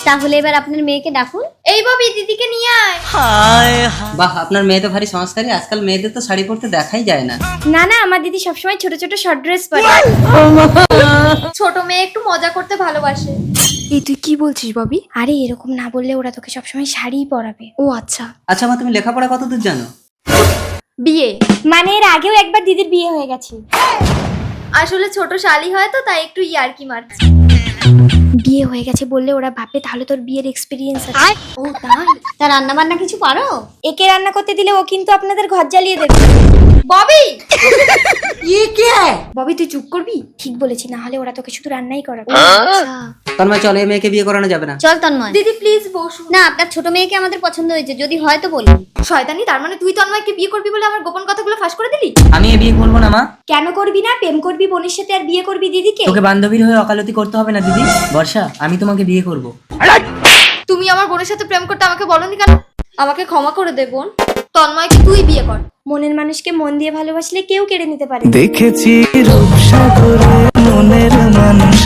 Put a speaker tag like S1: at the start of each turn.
S1: তাহলে এবার আপনার মেয়েকে ডাকুন।
S2: এই ববি, দিদিকে নিয়ে আয়।
S3: বাহ, আপনার মেয়ে তো ভারী সংস্কারী। আজকাল মেয়েদের তো শাড়ি পরতে দেখাই যায় না।
S1: না না, আমার দিদি সবসময় ছোট ছোট শর্ট ড্রেস পরে।
S2: ছোট মেয়ে একটু মজা করতে ভালোবাসে।
S1: এই তুই কি বলছিস ববি? আরে এরকম না বললে ওরা তোকে সবসময় শাড়িই পরাবে। ও আচ্ছা।
S3: আচ্ছা মা, তুমি লেখাপড়া কতদূর জানো?
S2: বিয়ে
S1: মানে এর আগেও একবার দিদির বিয়ে হয়ে গেছে।
S2: আসলে ছোট শালি হয় তো, তাই একটু ইয়ার্কি মারছে।
S1: বিয়ে হয়ে গেছে বললে ওরা ভাববে তাহলে তোর বিয়ের এক্সপিরিয়েন্স আছে। ও তাই? তা রান্না বান্না কিছু পারো? একে রান্না করতে দিলে ও কিন্তু আপনাদের ঘর জ্বালিয়ে দেবে।
S2: ববি,
S1: ববি তুই চুপ করবি? ঠিক বলেছি, না হলে ওরা তোকে শুধু রান্নাই করাবে।
S3: তন্ময়, চল, এই মেয়েকে বিয়ে করানো যাবে না।
S1: চল তন্ময়।
S2: দিদি প্লিজ বসুন।
S1: না, আপনার ছোট মেয়েকে আমাদের পছন্দ হয়েছে, যদি হয় তো বলুন।
S2: শয়তানি, তার মানে তুই তন্ময়কে বিয়ে করবি বলে আমার গোপন কথাগুলো ফাঁস করে দিলি?
S3: আমি এ বিয়ে করবো না মা।
S1: কেন করবি না? প্রেম করবি বোনের সাথে আর বিয়ে করবি দিদিকে?
S4: তোকে বান্ধবীর হয়ে ওকালতি করতে হবে না দিদি। বর্ষা, আমি তোমাকে বিয়ে করব।
S2: তুমি আমার বোনের সাথে প্রেম করতে আমাকে বলনি কেন? আমাকে ক্ষমা করে দে বোন, তন্ময়কে তুই বিয়ে কর।
S1: মনের মানুষকে মন দিয়ে ভালোবাসলে কেউ কেড়ে নিতে পারে।
S5: দেখেছি রূপসাগরে মনের মানুষ